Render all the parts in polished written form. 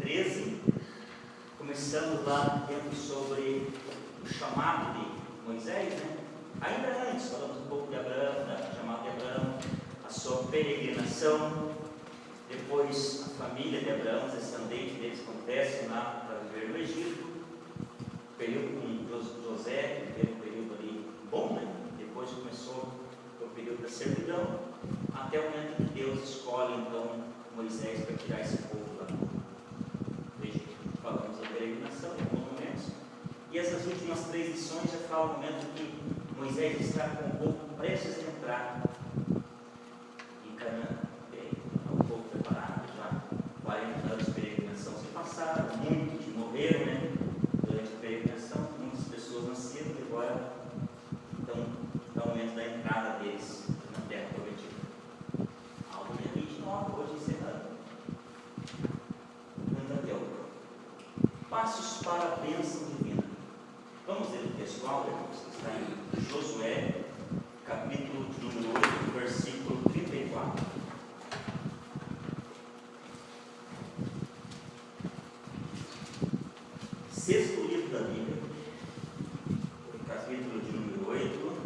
13, começando lá vendo sobre o chamado de Moisés, né? Ainda antes, falamos um pouco de Abraão, do chamado de Abraão, a sua peregrinação, depois a família de Abraão, os descendentes deles, acontecem lá para viver no Egito, o período com José, que teve um período ali bom, né? Depois começou o período da servidão, até o momento que Deus escolhe então Moisés para tirar esse povo lá do Egito. Falamos da peregrinação em alguns momentos, e essas últimas 3 lições já falam o momento que Moisés está com o povo prestes a entrar em Canaã. Um pouco preparado, já 40 anos de peregrinação se passaram, muitos morreram, né? Durante a peregrinação, muitas pessoas nasceram e agora então está o momento da entrada deles na terra prometida. Algo dia 29, hoje encerrando. Passos para a bênção divina. Vamos ler o textual, irmãos, que está em Josué, capítulo de número 8, versículo 34. Sexto livro da Bíblia, capítulo de número 8,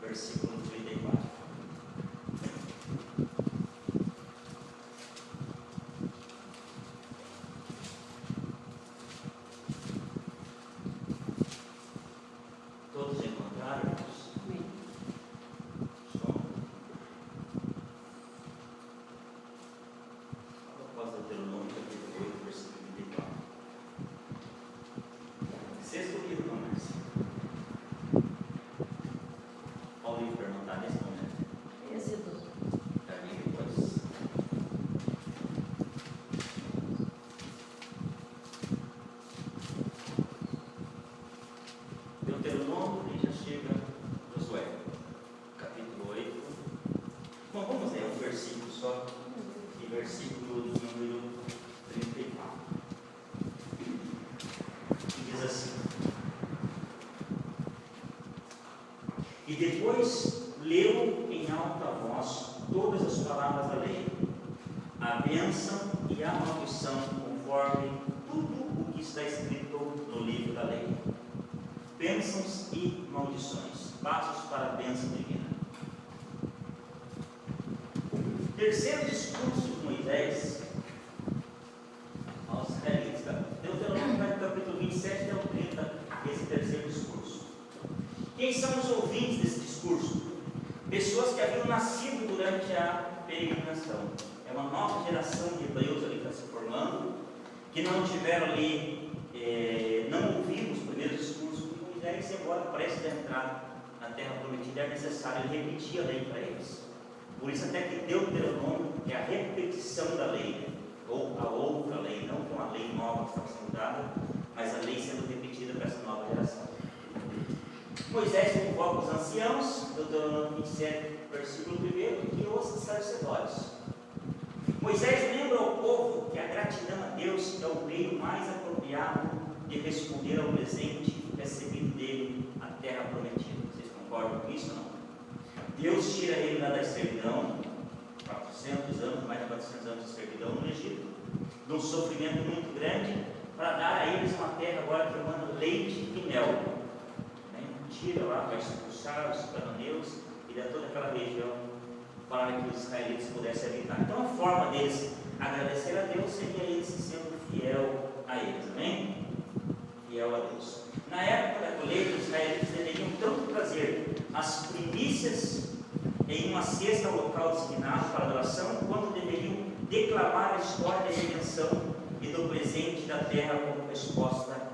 versículo 34. Todos encontraram? Sim. Após Deuteronômio, capítulo 8, versículo 34. Sexto livro, não mais. Qual livro perguntar nesse momento? Êxodo. Também depois. Deuteronômio e já chega Josué, capítulo 8. Bom, vamos ler um versículo só, e versículo número 34. Que diz assim: E depois leu em alta voz todas as palavras da lei, a bênção e a maldição, conforme tudo o que está escrito no livro da lei. Bênçãos e maldições, passos para a bênção divina. Terceiro discurso de Moisés aos israelitas. Deuteronômio vai do capítulo 27 até o 30, esse terceiro discurso. Quem são os ouvintes desse discurso? Pessoas que haviam nascido durante a peregrinação. É uma nova geração de hebreus ali que está se formando, que não tiveram ali, não ouviram os primeiros discursos de Moisés, e agora prestes a entrar na terra prometida é necessário repetir a lei para eles. Por isso até que Deuteronômio é a repetição da lei, ou a outra lei, não com a lei nova que está sendo dada, mas a lei sendo repetida para essa nova geração. Moisés convoca os anciãos, Deuteronômio 27, versículo 1, e os sacerdotes. Moisés lembra ao povo que a gratidão a Deus é o meio mais apropriado de responder ao presente recebido dele, a terra prometida. Vocês concordam com isso ou não? Deus tira ele lá da servidão, 400 anos, mais de 400 anos de servidão no Egito, de um sofrimento muito grande, para dar a eles uma terra agora que manda leite e mel. Tira lá, vai expulsar os cananeus e dá toda aquela região para que os israelitas pudessem habitar. Então a forma deles agradecer a Deus seria eles sendo fiel a eles, amém? Fiel a Deus. Na época da colheita, os israelitas deveriam tanto trazer as primícias em uma cesta ao local designado para adoração, quanto deveriam declamar a história da redenção e do presente da terra como resposta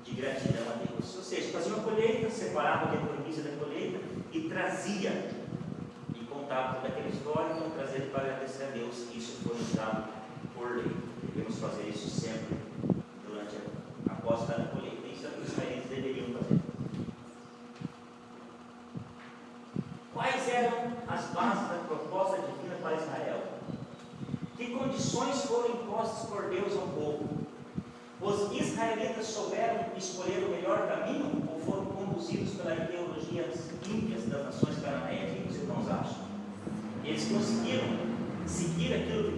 de gratidão a Deus. Ou seja, fazia uma colheita, separava a primícia da colheita e trazia e contava toda aquela história, então trazia para agradecer a Deus. Isso foi nos dado por lei. Devemos fazer isso sempre após cada colheita. Isso é o que os israelitas deveriam fazer. Quais eram as bases da proposta divina para Israel? Que condições foram impostas por Deus ao povo? Os israelitas souberam escolher o melhor caminho ou foram conduzidos pela ideologia ímpias das nações cananéias? O que os irmãos acham? Eles conseguiram seguir aquilo que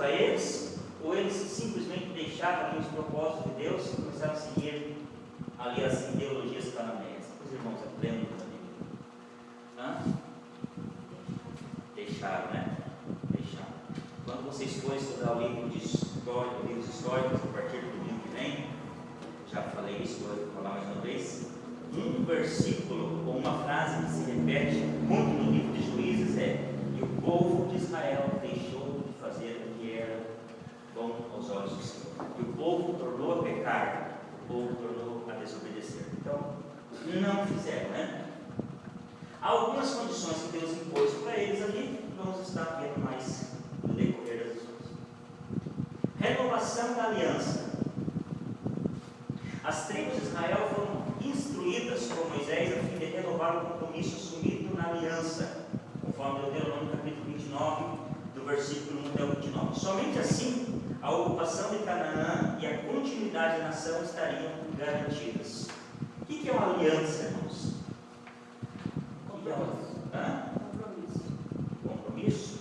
para eles, ou eles simplesmente deixaram ali os propósitos de Deus e começaram a seguir ali as ideologias cananeias? Os irmãos aprendem também. Deixaram, né? Deixaram. Quando vocês forem estudar o livro de história, livros históricos, a partir do domingo que vem, já falei isso, vou falar mais uma vez. Um versículo ou uma frase que se repete muito no livro de Juízes é: e o povo de Israel deixou de fazer o que era bom aos olhos do Senhor. E o povo tornou a pecar, o povo tornou a desobedecer. Então, não fizeram, né? Há algumas condições que Deus impôs para eles ali, vamos estar vendo mais no decorrer das lições. Renovação da aliança. As tribos de Israel foram instruídas por Moisés a fim de renovar o compromisso assumido na aliança, conforme Deuteronômio capítulo 29, do versículo 1 até o 29. Somente assim a ocupação de Canaã e a continuidade da nação estariam garantidas. O que é uma aliança, irmãos? Compromisso.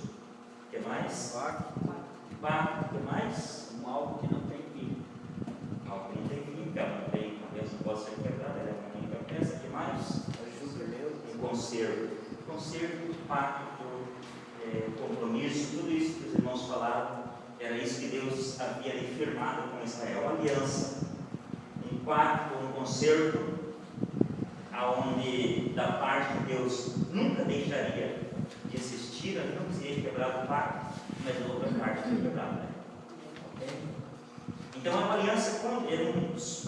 O que mais? Pacto. O que mais? Algo que não tem fim. Algo que não tem fim, porque ela não tem, a bênção pode ser quebrada, ela é uma única peça. O que mais? Ajuda Deus. Conservo. Conservo, pacto, compromisso, tudo isso que os irmãos falaram, era isso que Deus havia ali firmado com Israel, aliança, um pacto, um conservo, aonde da parte de Deus nunca deixaria de existir, não seria quebrado o pacto, mas a outra parte foi quebrada. Né? Então a aliança,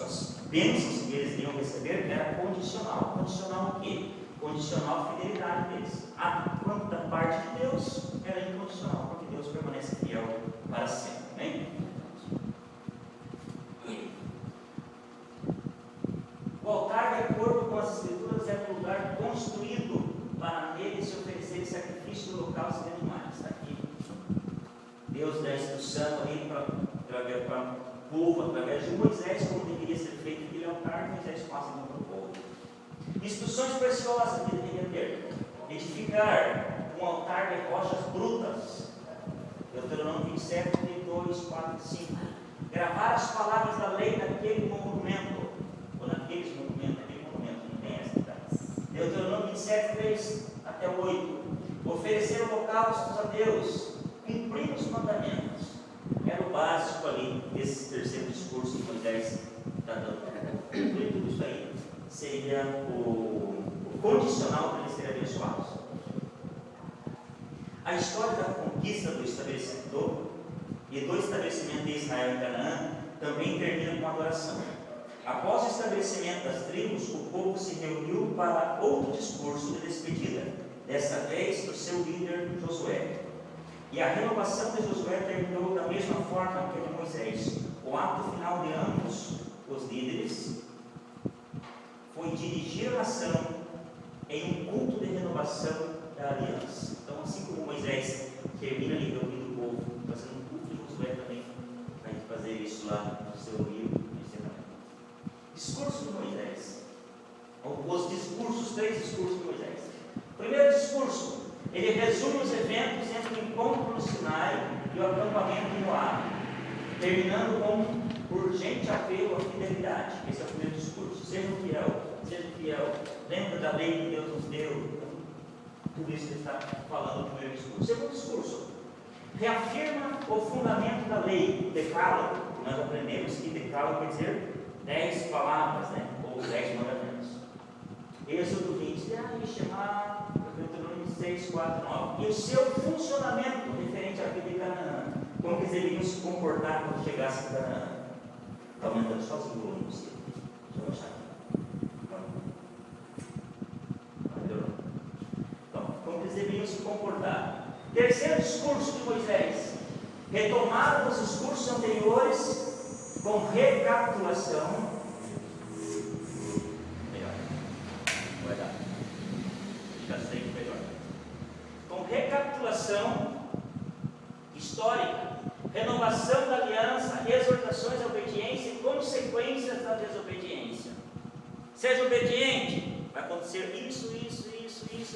as bênçãos que eles iriam receber era condicional. Condicional o quê? Condicional a fidelidade deles. Quanto da parte de Deus era incondicional, porque Deus permanece fiel para sempre. Amém? O altar, de acordo com as Escrituras, era um lugar construído para nele se oferecer sacrifício do holocausto de animais. Está aqui. Deus dá instrução ali para o povo, através de Moisés, como deveria ser feito aquele altar. Moisés passa para o povo. Instruções preciosas que ele deveria ter: edificar um altar de rochas brutas. Deuteronômio 27, 2, 4 e 5. Gravar as palavras da lei naquele monumento, ou naqueles monumentos, naquele monumento, não tem essa idade. Deuteronômio 27, 3 até 8. Oferecer holocaustos a Deus, cumprir os mandamentos. Era o básico ali desse terceiro discurso que Moisés está dando. Cumprir tudo isso aí seria o condicional para eles serem abençoados. A história da conquista do estabelecimento e do estabelecimento de Israel em Canaã também termina com adoração. Após o estabelecimento das tribos, o povo se reuniu para outro discurso de despedida, dessa vez do seu líder Josué. E a renovação de Josué terminou da mesma forma que a de Moisés. O ato final de ambos os líderes foi dirigir a nação em um culto de renovação da aliança. Então, assim como Moisés termina ali reunindo o povo, fazendo um culto, Josué também vai fazer isso lá no seu livro de ensinamento. Discurso de Moisés. Os discursos, 3 discursos de Moisés. Primeiro discurso, ele resume os eventos entre o encontro no Sinai e o acampamento em Moab, terminando com um urgente apelo à fidelidade. Esse é o primeiro discurso. Seja fiel, lembra da lei que Deus nos deu. Tudo isso que ele está falando no primeiro discurso. Segundo discurso, reafirma o fundamento da lei, o decálogo. Nós aprendemos que decálogo quer dizer 10 palavras, né? Ou 10 mandamentos. Êxodo 20, chamar Deuteronômio 6, 4, 9. E o seu funcionamento referente à vida de Canaã. Como que eles deveriam se comportar quando chegassem a Canaã? Está aumentando sozinho o volume. Deixa eu achar aqui. Então, como eles deveriam se comportar? Terceiro discurso de Moisés. Retomada dos discursos anteriores com recapitulação. Melhor. Vai dar. Já sei que melhor. Com recapitulação histórica, renovação da aliança, exortações à obediência e consequências da desobediência. Seja obediente, vai acontecer isso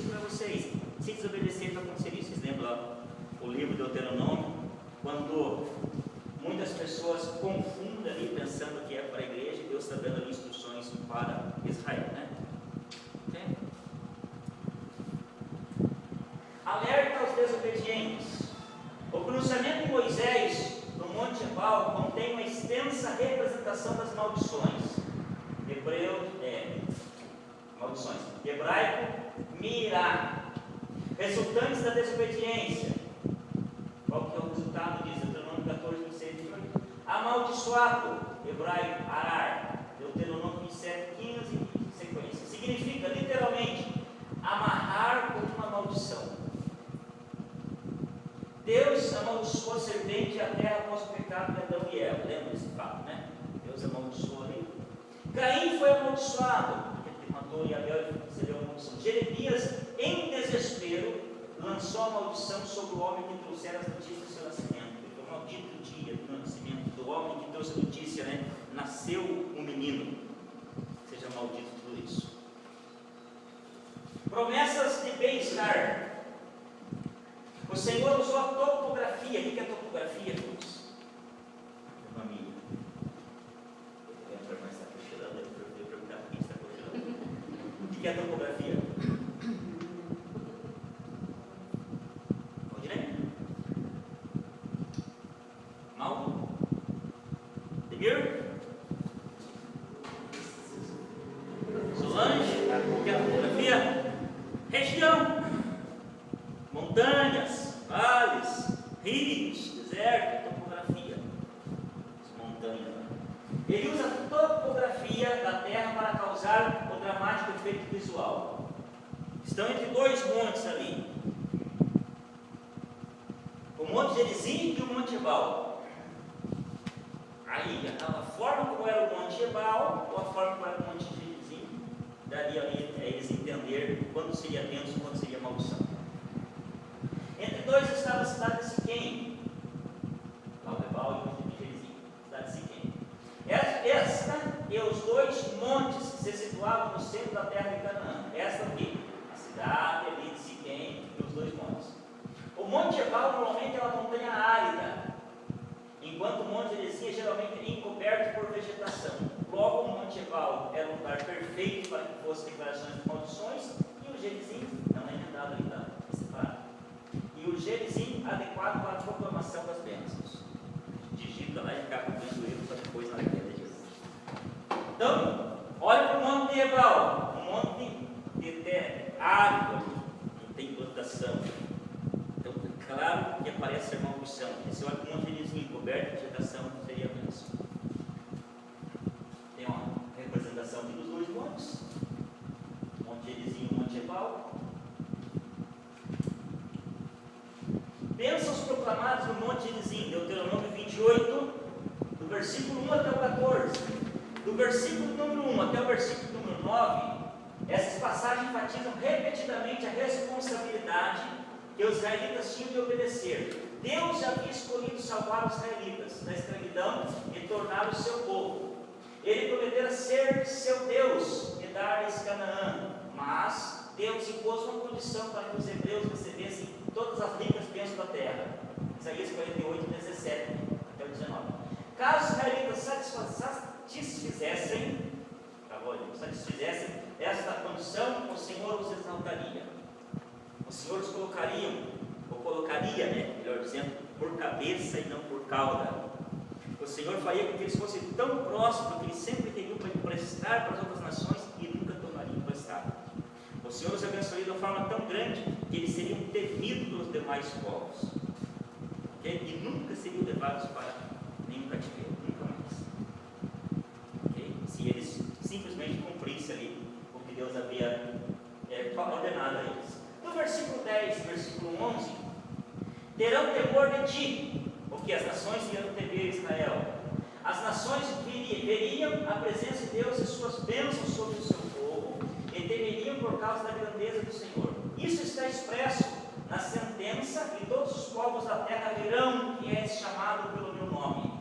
para vocês. Se desobedecer, vai acontecer isso. Vocês lembram lá o livro de Deuteronômio? quando muitas pessoas confundem ali, pensando que é para a igreja, e Deus está dando ali instruções para Israel, né? Okay? Alerta aos desobedientes. O pronunciamento de Moisés no Monte Ebal contém uma extensa representação das maldições. Maldições. Hebraico, mirá, resultantes da desobediência. Qual que é o resultado disso? Deuteronômio 14, 26, 28. Amaldiçoado, hebraico, arar. Deuteronômio 27, 15 e sequência. Significa, literalmente, amarrar com uma maldição. Deus amaldiçoou a serpente e a terra após o pecado de Adão e Eva. Lembra desse fato, né? Deus amaldiçoou ali. Caim foi amaldiçoado, porque ele matou e Abel recebeu a maldição. Jeremias, em desespero, lançou a maldição sobre o homem que trouxera as notícias do seu nascimento. Ele foi o maldito dia do nascimento do homem que trouxe a notícia, né? Nasceu um menino. Seja maldito tudo isso. Promessas de bem-estar. O Senhor usou a topografia. O que é topografia, irmãos? Uma minha. Mas está cochilando, eu perguntar por que está cochilando. O que é topografia? Pode ler? Mal? Demir? Solange? O que é topografia? Região. Montanhas, vales, rios, deserto, topografia. As montanhas. Ele usa a topografia da terra para causar o dramático efeito visual. Estão entre dois montes ali. O Monte Gerizim e o Monte Ebal. Aí, a forma como era o Monte Ebal ou a forma como era o Monte Gerizim, daria ali a eles entender quando seria bênção e quando seria maldição. Entre dois estava a cidade de Siquém, Ebal e o Monte Gerizim, cidade de Siquém. Esta e os dois montes se situavam no centro da terra de Canaã. Esta aqui, a cidade ali de Siquém e os dois montes. O Monte Ebal normalmente é uma montanha árida, enquanto o Monte Gerizim é geralmente encoberto por vegetação. Logo, o Monte Ebal era um lugar perfeito para que fossem declarações de maldições, e o Gerizim não é emendado ali, está separado. E o Gerizim adequado para a proclamação das bênçãos. Digita lá e acaba vendo erro para depois na queda de Jesus. Então, olha para o Monte Ebal, um monte de terra árido, não tem plantação. Então, claro que aparece a maldição. Esse olha para o Monte Gerizim coberto de vegetação, seria a bênção. Tem uma representação aqui dos dois montes, Monte Gerizim e Monte Ebal. Bênçãos proclamadas no Monte Gerizim, Deuteronômio 28, do versículo 1 até o 14. Do versículo número 1 até o versículo número 9, essas passagens enfatizam repetidamente a responsabilidade que os israelitas tinham de obedecer. Deus já havia escolhido salvar os israelitas da escravidão e torná-los seu povo. Ele prometera ser seu Deus e dar-lhes Canaã, mas Deus impôs uma condição para que os hebreus recebessem todas as ricas bênçãos da terra. Isaías 48, 17 até o 19. Caso os israelitas satisfizessem esta condição, o Senhor os exaltaria. O Senhor os colocaria, melhor dizendo, por cabeça e não por cauda. O Senhor faria com que eles fossem tão prósperos que eles sempre teriam para emprestar para as outras nações e nunca tomariam emprestado. O Senhor os abençoaria de uma forma tão grande que eles seriam temidos pelos demais povos, okay? E nunca seriam levados para nenhum cativeiro, nunca mais, okay? Se eles simplesmente cumprissem ali o que Deus havia ordenado a eles. No versículo 10, versículo 11, terão temor de ti, porque as nações irão temer Israel. As nações veriam a presença de Deus e suas bênçãos sobre o seu povo e temeriam por causa da grandeza do Senhor. Isso está expresso na sentença, e todos os povos da terra verão que és chamado pelo meu nome,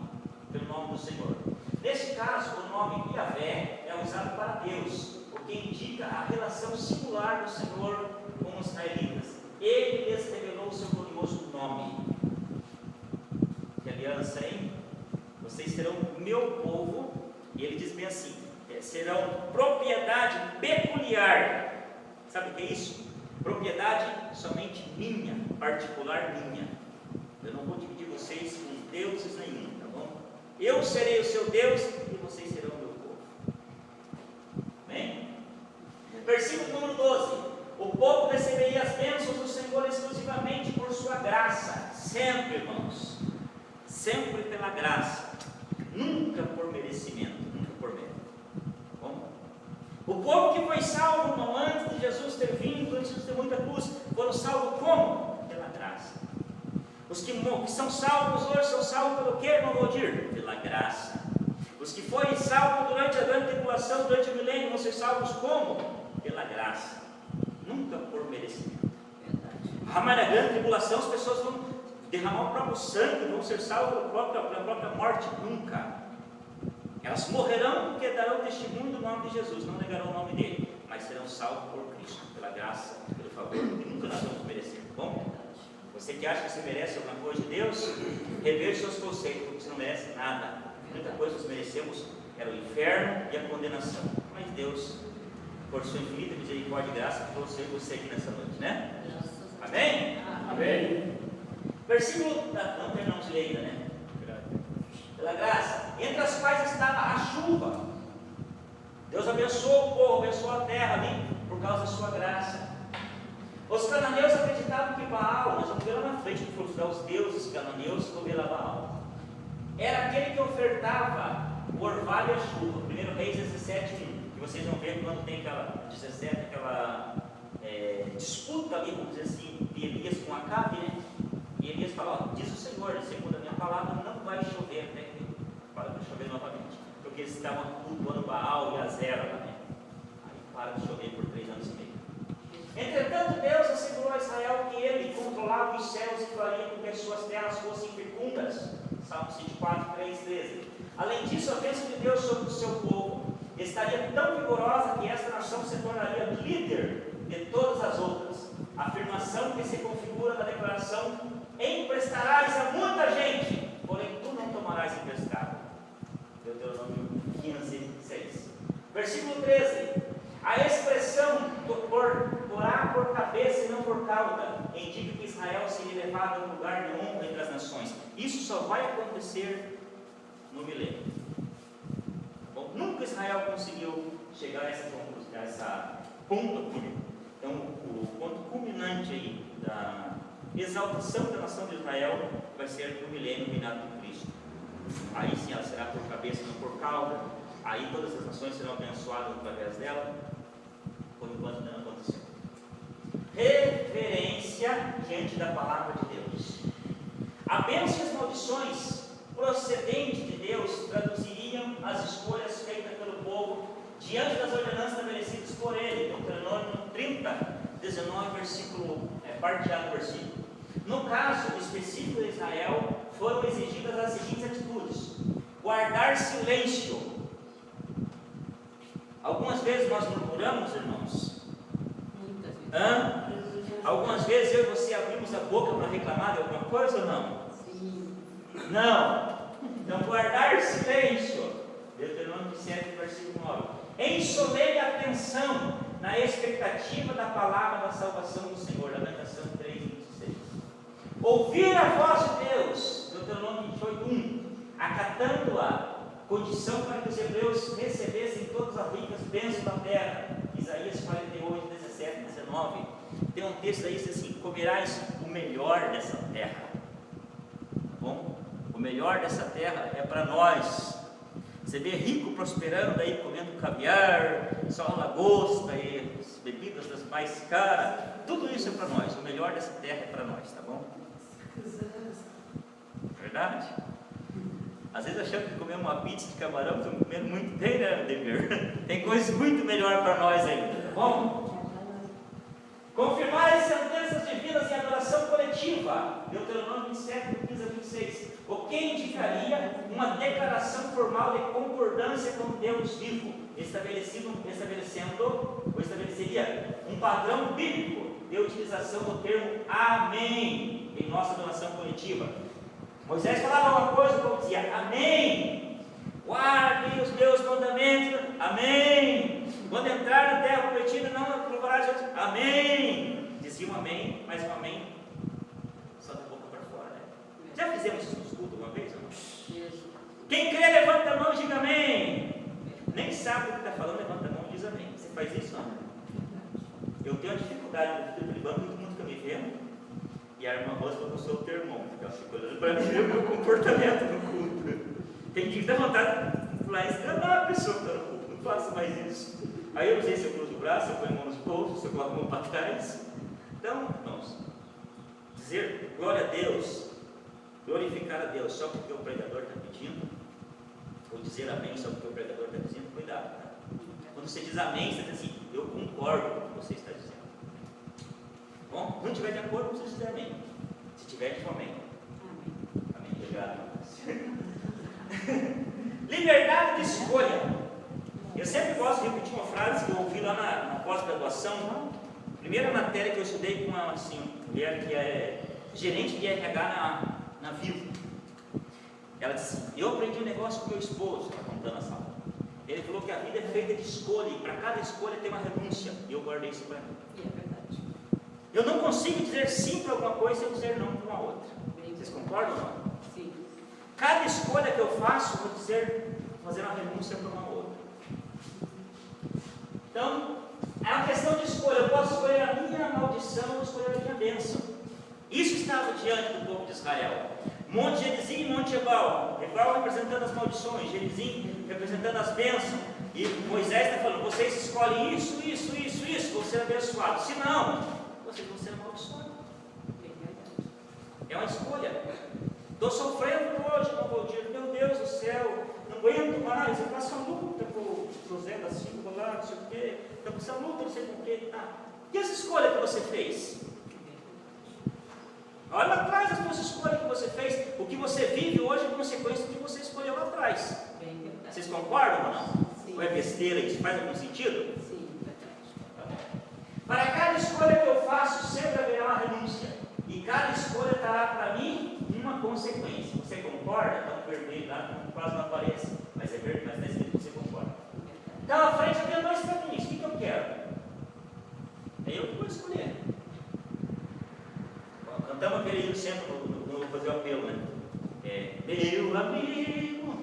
pelo nome do Senhor. Neste caso, o nome Yahvé é usado para Deus, o que indica a relação singular do Senhor com os israelitas. Ele lhes revelou o seu glorioso nome. assim, serão propriedade peculiar. Sabe o que é isso? Propriedade somente minha, particular minha. Eu não vou dividir vocês com deuses nenhum, tá bom? Eu serei o seu Deus e vocês serão o meu povo. Amém? Versículo número 12. O povo receberia as bênçãos do Senhor exclusivamente por sua graça. Sempre, irmãos. Sempre pela graça. Nunca por merecimento. Nunca por mérito. Bom? O povo que foi salvo, irmão, antes de Jesus ter vindo, antes de ter muita cruz, foram salvos como? Pela graça. Os que são salvos hoje são salvos pelo quê, irmão Valdir? Pela graça. Os que forem salvos durante a grande tribulação, durante o milênio, vão ser salvos como? Pela graça. Nunca por merecimento. Mas na grande tribulação as pessoas vão derramar o próprio sangue, vão ser salvas pela própria morte. Nunca. Elas morrerão porque darão testemunho do nome de Jesus, não negarão o nome dele, mas serão salvos por Cristo, pela graça, pelo favor, que nunca nós vamos merecer. Bom? Você que acha que você merece alguma coisa de Deus, rever seus conceitos, porque você não merece nada. Muita coisa nós merecemos era o inferno e a condenação. Mas Deus, por sua infinita misericórdia e graça, trouxe você aqui nessa noite, né? Amém? Amém. Versículo, não terminamos de ler ainda, né? Pela graça, entre as quais estava a chuva. Deus abençoou o povo, abençoou a terra ali, por causa da sua graça. Os cananeus acreditavam que Baal, nós vamos ver lá na frente, que foram estudar os deuses cananeus, vamos ver lá Baal, era aquele que ofertava o orvalho e a chuva. 1 Reis 17, 1, que vocês vão ver quando tem aquela 17, aquela disputa ali, vamos dizer assim, de Elias com Acabe, né? E Elias fala, ó, diz o Senhor, segundo a minha palavra, não vai chover até que para de chover novamente, porque eles estavam cultuando Baal e Azera, né? Aí para de chover por 3 anos e meio. Entretanto, Deus assegurou a Israel que ele controlava os céus e faria com que as suas terras fossem fecundas. Salmo 24, 3, 13. Além disso, a bênção de Deus sobre o seu povo estaria tão vigorosa que esta nação se tornaria líder de todas as outras. A afirmação que se configura na declaração: emprestarás a muita gente, porém tu não tomarás emprestado. Deuteronômio 15, 6. Versículo 13. A expressão por cabeça e não por cauda indica que Israel seria levado a um lugar de honra entre as nações. Isso só vai acontecer no milênio. Bom, nunca Israel conseguiu chegar a essa ponto culminante. Então, o ponto culminante aí da exaltação da nação de Israel vai ser no milênio reinado por Cristo. Aí sim ela será por cabeça e não por cauda. Aí todas as nações serão abençoadas através dela. Por enquanto não aconteceu. Reverência diante da palavra de Deus. A bênção e as maldições procedentes de Deus traduziriam as escolhas feitas pelo povo diante das ordenanças estabelecidas por ele. Deuteronômio 30, 19, parte A do versículo. No caso específico de Israel, foram exigidas as seguintes atitudes: guardar silêncio. Algumas vezes nós murmuramos, irmãos. Muitas vezes. Algumas vezes eu e você abrimos a boca para reclamar de alguma coisa ou não? Sim. Não. Então, guardar silêncio. Deuteronômio 7, versículo 9. Em solene atenção na expectativa da palavra da salvação do Senhor. Lamentação 3, 26. Ouvir a voz de Deus. Deuteronômio 28, 1. Acatando-a, condição para que os hebreus recebessem todas as ricas bênçãos da terra. Isaías 48, 17, 19. Tem um texto aí que diz assim: comerás o melhor dessa terra. Tá bom? O melhor dessa terra é para nós. Você vê rico prosperando aí, comendo caviar, só lagosta e as bebidas das mais caras. Tudo isso é para nós. O melhor dessa terra é para nós, tá bom? Verdade? Às vezes achamos que comer uma pizza de camarão, estamos comendo muito bem, né, Demir? Tem coisas muito melhores para nós ainda, tá bom? Confirmar as sentenças divinas em adoração coletiva. Deuteronômio 27, 15 a 26. O que indicaria uma declaração formal de concordância com Deus vivo, estabeleceria um padrão bíblico de utilização do termo amém em nossa adoração coletiva. Moisés falava uma coisa, como dizia amém. Guarde os meus mandamentos. Amém. Quando entrar na terra prometida, não provarás outros. Amém. Dizia um amém, mais um amém. Só da boca para fora, né? Já fizemos isso nos cultos uma vez? Não? Quem crê, levanta a mão e diga amém. Nem sabe o que está falando, levanta a mão e diz amém. Você faz isso, não? Eu tenho uma dificuldade no livro, todo mundo fica me vendo. E a irmã Rosa falou que eu sou o teu irmão. Ela fica olhando para mim o meu comportamento no culto. Tem que dar vontade de falar isso. Não, a pessoa que está no culto, não faça mais isso. Aí eu não sei se eu cruzo o braço, se eu ponho a mão nos bolsos, se eu coloco a mão para trás. Então, irmãos, dizer glória a Deus, glorificar a Deus só porque o pregador está pedindo, ou dizer amém só porque o pregador está dizendo, cuidado, tá? Quando você diz amém, você diz assim, eu concordo com o que você está dizendo. Bom, não estiver de acordo, não precisa dizer amém. Se tiver, diga amém. Amém. Obrigado. Liberdade de escolha. Eu sempre gosto de repetir uma frase que eu ouvi lá na pós-graduação. Primeira matéria que eu estudei com uma mulher que é gerente de RH na Vivo. Ela disse assim, eu aprendi um negócio com meu esposo, ela contando a sala. Ele falou que a vida é feita de escolha, e para cada escolha tem uma renúncia. E eu guardei isso para mim. É verdade. Eu não consigo dizer sim para alguma coisa sem dizer não para uma outra. Vocês concordam ou não? Sim. Cada escolha que eu faço, vou fazer uma renúncia para uma outra. Então, é uma questão de escolha. Eu posso escolher a minha maldição ou escolher a minha bênção. Isso estava diante do povo de Israel. Monte Gerizim e Monte Ebal. Ebal representando as maldições, Gerizim representando as bênçãos. E Moisés está falando, vocês escolhem isso, vão ser abençoados. Se não, vocês vão ser amaldiçoados. É uma escolha. Estou sofrendo hoje, não vou dizer, meu Deus do céu, não aguento mais, eu passo uma luta com o José da Silva lá, não sei o quê, estou passando luta, não sei com o quê. E essa escolha que você fez? Olha lá atrás as suas escolhas que você fez, o que você vive hoje é consequência do que você escolheu lá atrás. Vocês concordam ou não? Sim. Ou é besteira isso? Faz algum sentido? Sim, verdade. Para cada escolha que eu faço, sempre haverá uma renúncia. E cada escolha trará para mim uma consequência. Você concorda? Está no vermelho lá, quase não aparece. Mas é verdade, mas está escrito que você concorda. Então, à frente eu tenho dois caminhos. O que eu quero? É eu que vou escolher. Cantamos aquele hino sempre no fazer o apelo, né? Meu amigo,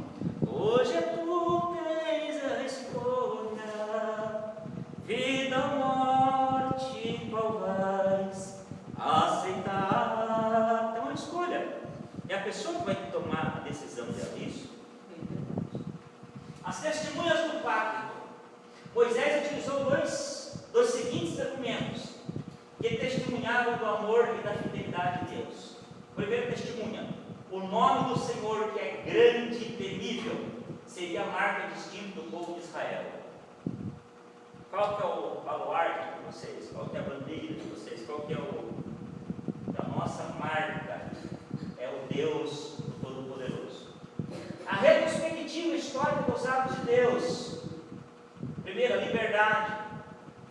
hoje é tu tens a escolha, vida ou morte, qual vais aceitar? Então é uma escolha. É a pessoa que vai tomar a decisão dela, isso? As testemunhas do pacto. Moisés utilizou dois seguintes documentos que testemunhavam do amor e da fidelidade de Deus. Primeira testemunha, o nome do Senhor, que é grande e temível, seria a marca distinta do povo de Israel. Qual que é o baluarte de vocês? Qual que é a bandeira de vocês? Qual que é a nossa marca? É o Deus Todo-Poderoso. A retrospectiva histórica dos atos de Deus. Primeira, liberdade,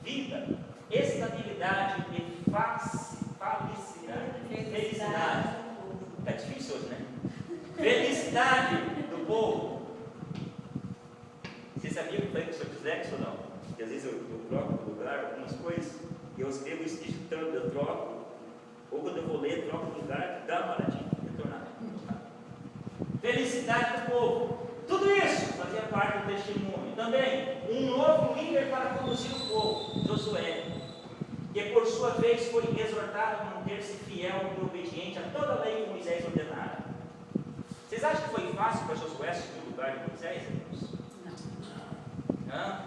vida, estabilidade e felicidade. Está difícil hoje, né? Felicidade do povo. Você sabia que eu falei que sou dislexo ou não? Porque às vezes eu troco de lugar algumas coisas e eu escrevo isso digitando, eu troco. Ou quando eu vou ler, eu troco de lugar, dá uma paradinha, retornar. Felicidade do povo. Tudo isso fazia parte do testemunho. Também, um novo líder para conduzir o povo, Josué, que por sua vez foi exortado a manter-se fiel e obediente a toda a lei que Moisés ordenara. Vocês acham que foi fácil para Josué assumir o lugar de Moisés, irmãos? Não.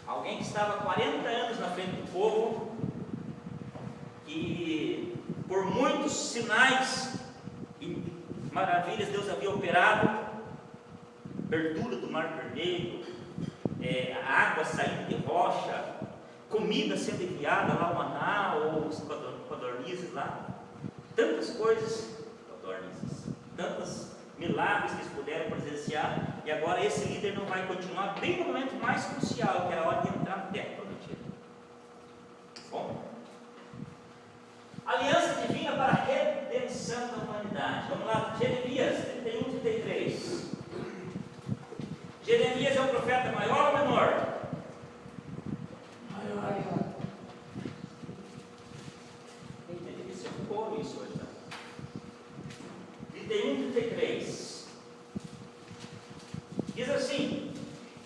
Alguém que estava 40 anos na frente do povo, que por muitos sinais e maravilhas Deus havia operado, abertura do Mar Vermelho, a água saindo de rocha, comida sendo enviada lá, o maná, ou os codornizes lá, tantas coisas, tantos milagres que eles puderam presenciar, e agora esse líder não vai continuar bem no momento mais crucial, que é a hora de entrar na terra prometida. Bom, aliança divina para a redenção da humanidade. Vamos lá, Jeremias 31, 33. 33. Diz assim: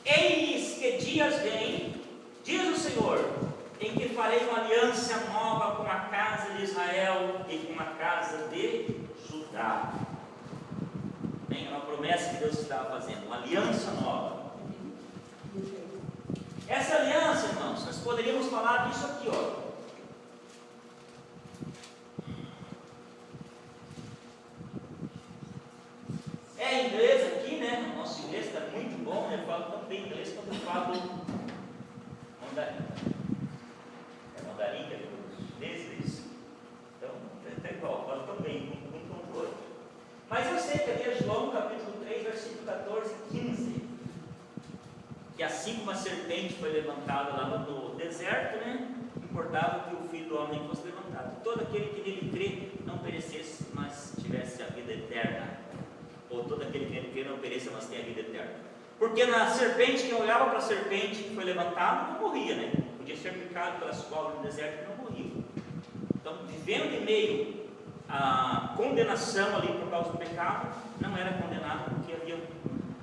eis que dias vêm, diz o Senhor, em que farei uma aliança nova com a casa de Israel e com a casa de Judá. Tem uma promessa que Deus estava fazendo, uma aliança nova. Essa aliança, irmãos, nós poderíamos falar disso aqui, ó. É inglês aqui, né? O nosso inglês está muito bom, né? Eu falo tão bem inglês quando eu falo mandarim. É mandarim que é isso. Então, é igual, eu falo tão bem um com o outro. Mas eu sei que ali é João capítulo 3, versículo 14 e 15. Que assim como a serpente foi levantada lá no deserto, né? Importava que o Filho do Homem fosse levantado. Todo aquele que nele crê não perecesse, mas tivesse a vida eterna. Ou todo aquele que nele crê não pereça, mas tenha a vida eterna. Porque na serpente, quem olhava para a serpente que foi levantada, não morria, né? Podia ser picado pelas cobras no deserto e não morria. Então, vivendo em meio à condenação ali por causa do pecado, não era condenado porque havia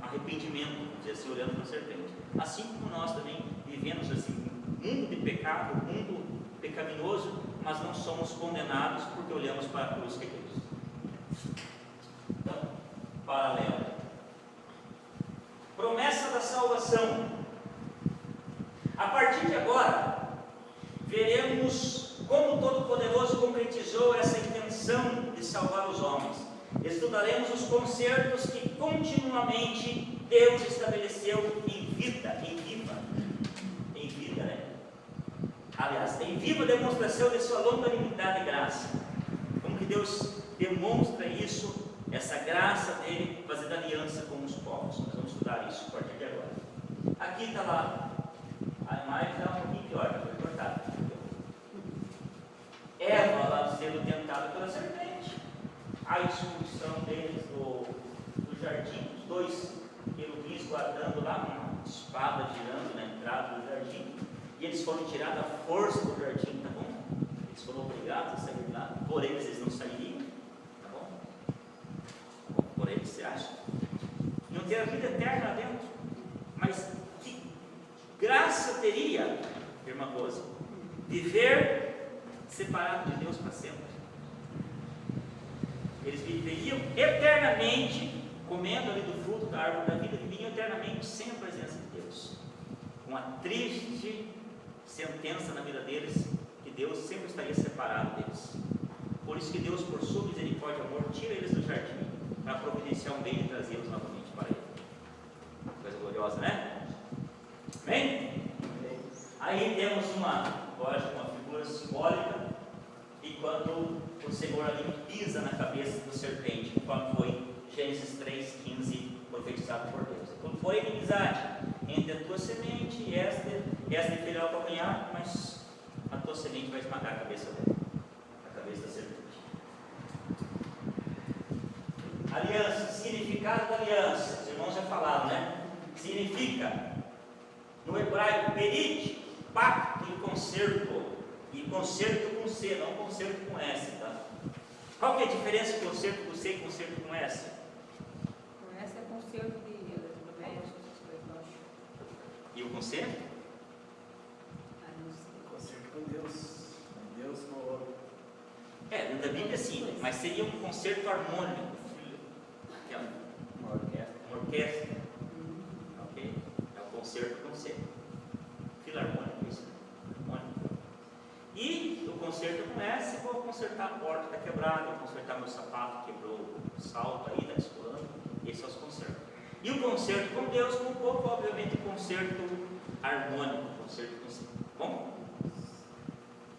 arrependimento, dizia assim, olhando para a serpente. Assim como nós também vivemos assim, mundo de pecado, mundo pecaminoso, mas não somos condenados porque olhamos para a cruz que é Cristo. Então, paralelo. Promessa da salvação. A partir de agora, veremos como o Todo-Poderoso concretizou essa intenção de salvar os homens. Estudaremos os concertos que continuamente Deus estabeleceu em vida, né? Aliás, em viva demonstração de sua longanimidade e graça. Como que Deus demonstra isso, essa graça dele, fazendo aliança com os povos. Nós vamos estudar isso a partir de agora. Aqui está lá, a imagem está um pouquinho pior, foi cortada. Eva lá sendo tentada pela serpente, a expulsão deles do jardim, os dois querubins guardando lá uma espada girando na entrada do jardim, e eles foram tirados à força do jardim, tá bom? Eles foram obrigados a sair de lá, por eles não sairiam, tá bom? Por eles se acha. Não ter a vida eterna lá dentro, mas que graça teria, irmã Rosa, viver separado de Deus para sempre. Eles viveriam eternamente comendo ali do fruto da árvore da vida, viveriam eternamente sem a presença de Deus. Uma triste sentença na vida deles, que Deus sempre estaria separado deles. Por isso que Deus, por sua misericórdia e amor, tira eles do jardim para providenciar um meio de trazê-los novamente para Ele. Coisa gloriosa, né? Amém? Aí temos uma figura simbólica, e quando o Senhor ali pisa na cabeça do serpente, conforme foi Gênesis 3,15, profetizado por Deus. Quando foi inimizade entre a tua semente e esta ferirá o calcanhar, mas a tua semente vai esmagar a cabeça dela, a cabeça da serpente. Aliança, significado da aliança, os irmãos já falaram, né? Significa, no hebraico, berit, pacto e concerto. E concerto com C, não concerto com S, tá? Qual que é a diferença de concerto com C e concerto com S? Com S é concerto de eletrodomésticos, essas coisas, eu acho. E o concerto? Ah, não sei. Concerto com Deus. Deus com o outro. É, na Bíblia sim, mas seria um concerto harmônico. Que é Uma orquestra. uma orquestra. Ok? É o concerto com C. Filarmônico, isso, né? Harmônico. E o concerto com S, vou consertar a porta que está quebrada, vou consertar meu sapato, quebrou o salto aí, está descolando. Esses são os concertos. E o concerto com Deus, com o povo, obviamente, o concerto harmônico, concerto com C. Bom?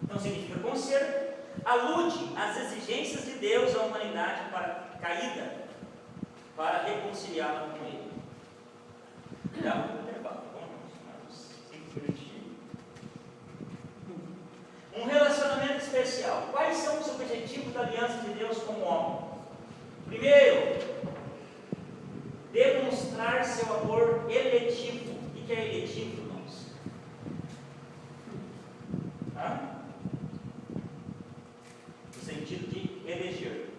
Então significa concerto, alude às exigências de Deus à humanidade caída, para reconciliá-la com Ele. Já vou intervalo, vamos 5 minutinhos. Um relacionamento especial. Quais são os objetivos da aliança de Deus com o homem? Primeiro, demonstrar seu amor eletivo. O que é eletivo, irmãos? No sentido de eleger.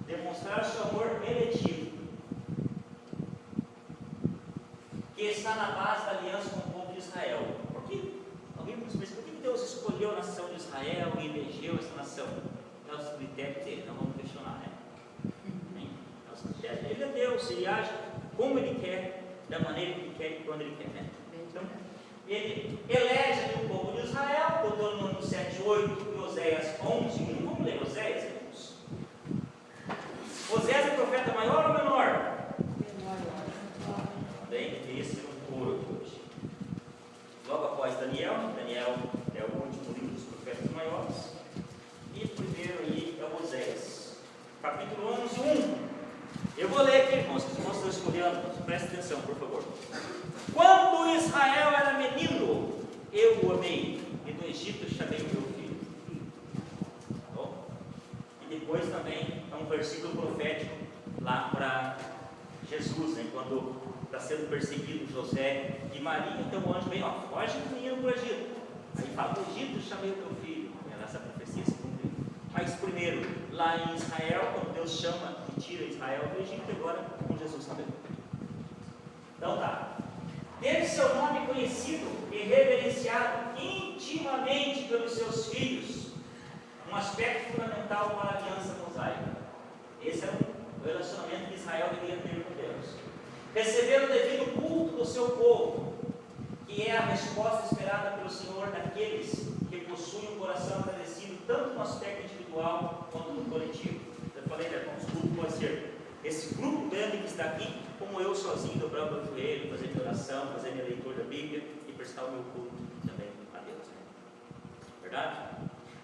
Demonstrar mostrar o seu amor eletivo, que está na base da aliança com o povo de Israel. Alguém me explica, por que Deus escolheu a nação de Israel e elegeu essa nação? É o critério dele, não vamos questionar, né? É o critério dele. Ele é Deus, ele age como ele quer, da maneira que ele quer e quando ele quer, né? Então, ele elege ali o povo de Israel, Deuteronômio 7:8 e Oséias 11:1. Vamos ler Oséias, irmãos? Oséias é profeta maior ou menor? Também esse é um coro aqui hoje. Logo após Daniel é o último livro dos profetas maiores. E primeiro aí é Oséias, capítulo 11:1. Eu vou ler aqui, irmãos, que os irmãos estão escolhendo, presta atenção, por favor. Quando Israel era menino, eu o amei, e do Egito chamei o meu filho. Bom, e depois também é um versículo profético lá para Jesus, né, quando está sendo perseguido José e Maria, então o anjo vem, foge do menino para o Egito. Aí fala, do Egito chamei o meu filho. E essa profecia se cumpriu. Mas primeiro, lá em Israel, quando Deus chama e tira Israel do Egito, agora com Jesus também. Então tá. Teve seu nome conhecido e reverenciado intimamente pelos seus filhos, um aspecto fundamental para a aliança mosaica. Esse é o relacionamento que Israel deveria ter com Deus. Receber o devido culto do seu povo, que é a resposta esperada pelo Senhor daqueles que possuem um coração agradecido, tanto no aspecto individual quanto no coletivo. Eu falei, irmãos, culto pode ser esse grupo grande que está aqui, como eu sozinho, dobrar o meu joelho, fazer minha oração, fazer minha leitura da Bíblia e prestar o meu culto também a Deus. Né? Verdade?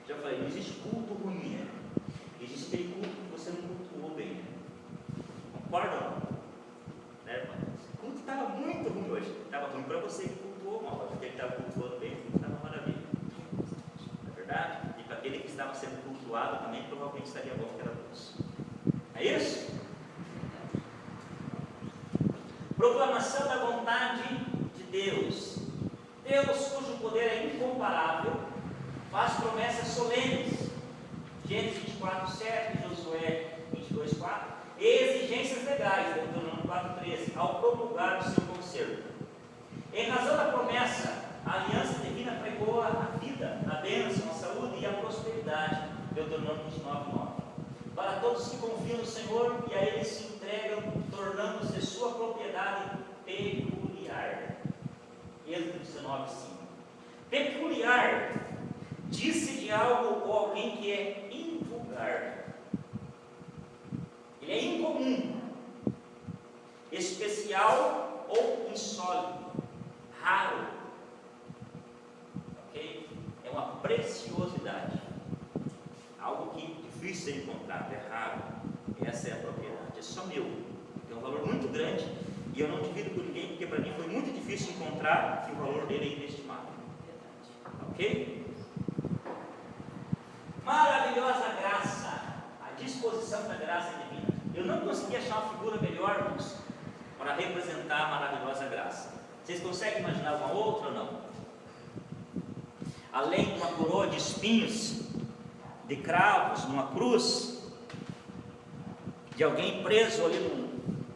Já falei, não existe culto ruim, né? Existe aquele culto que você não cultuou bem. Né? Concorda ou não? Né, irmão? O culto estava muito ruim hoje. Estava ruim para você que cultuou mal, porque ele estava cultuando bem, o culto estava maravilha. Não é verdade? E para aquele que estava sendo cultuado também, provavelmente estaria bom que era Deus. É isso? Proclamação da vontade de Deus. Deus, cujo poder é incomparável, faz promessas solenes. Gênesis 24:7, Josué 22:4. E exigências legais, Deuteronômio 4:13, ao promulgar o seu conselho. Em razão da promessa, a aliança divina pregou a vida, a bênção, a saúde e a prosperidade, Deuteronômio 29:9. Para todos que confiam no Senhor e a Ele se entregam, tornando-se sua propriedade peculiar. Êxodo 19:5. Peculiar, disse de algo ou alguém que é invulgar. Ele é incomum, especial ou insólito, raro. Ok? É uma preciosidade, algo que é difícil de ser encontrado, é raro. Essa é a propriedade, é só meu. Tem um valor muito grande e eu não divido com ninguém, porque para mim foi muito difícil encontrar e o valor dele é inestimável. Ok? Maravilhosa graça, a disposição da graça divina. Eu não consegui achar uma figura melhor, irmãos, para representar a maravilhosa graça. Vocês conseguem imaginar uma outra ou não? Além de uma coroa de espinhos, de cravos, numa cruz, de alguém preso ali num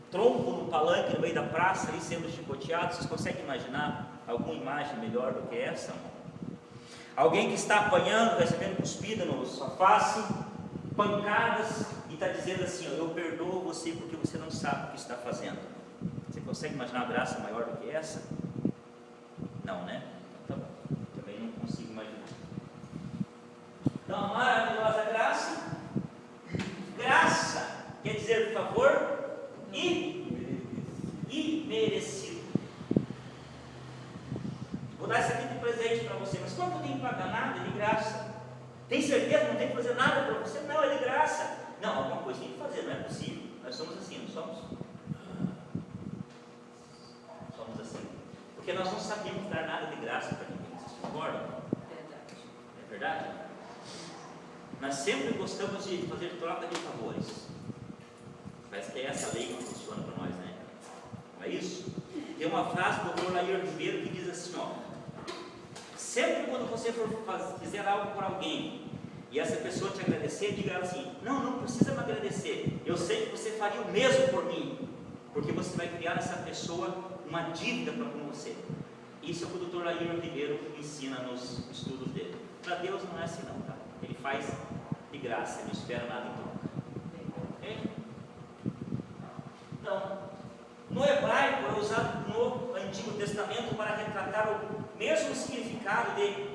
tronco, num palanque no meio da praça, ali sendo chicoteado, vocês conseguem imaginar alguma imagem melhor do que essa? Alguém que está apanhando, recebendo cuspida na sua face, pancadas, e está dizendo assim, eu perdoo você porque você não sabe o que está fazendo. Você consegue imaginar uma graça maior do que essa? Não, né? Então, tá bom. Também não consigo imaginar. Então, a maravilhosa graça. Graça quer dizer favor imerecido. Vou dar isso aqui de presente para você, mas quanto eu tenho que pagar? Nada, é de graça. Tem certeza que não tem que fazer nada para você? Não, é de graça. Não, alguma coisa tem que fazer, não é possível. Nós somos assim, não somos? Somos assim. Porque nós não sabemos dar nada de graça para ninguém. Vocês concordam? É verdade? Nós sempre gostamos de fazer troca de favores. Parece que é essa lei que funciona para nós, né? Não é isso? Tem uma frase do Dr. Lair Ribeiro que diz assim, sempre quando você for fizer algo para alguém e essa pessoa te agradecer, diga assim, não precisa me agradecer, eu eu sei que você faria o mesmo por mim, porque você vai criar nessa pessoa uma dívida para com você. Isso é o que o Dr. Laír Ribeiro ensina nos estudos dele. Para Deus não é assim não, tá? Ele faz de graça, ele não espera nada em troca. Ok? Então, no hebraico é usado no Antigo Testamento para retratar o mesmo significado de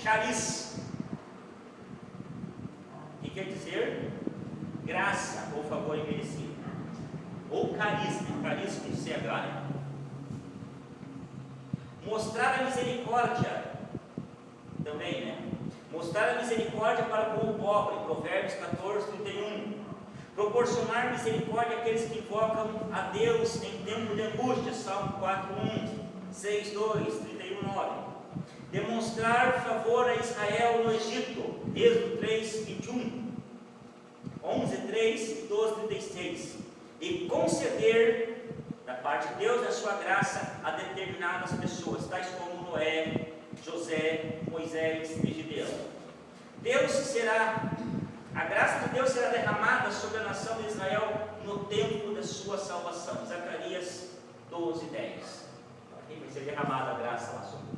charis, que quer dizer graça ou favor imerecido, ou carisma com CH, né? Mostrar a misericórdia também, né? Mostrar a misericórdia para com o pobre, Provérbios 14, 31. Proporcionar misericórdia àqueles que invocam a Deus em tempo de angústia, Salmo 4:1, 6:2, 31:9. Demonstrar favor a Israel no Egito, Êxodo 3:21, 11:3 e 12:36. E conceder da parte de Deus a sua graça a determinadas pessoas, tais como Noé, José, Moisés e Gideão. A graça de Deus será derramada sobre a nação de Israel no tempo da sua salvação. Zacarias 12:10. Vai ser derramada a graça lá sobre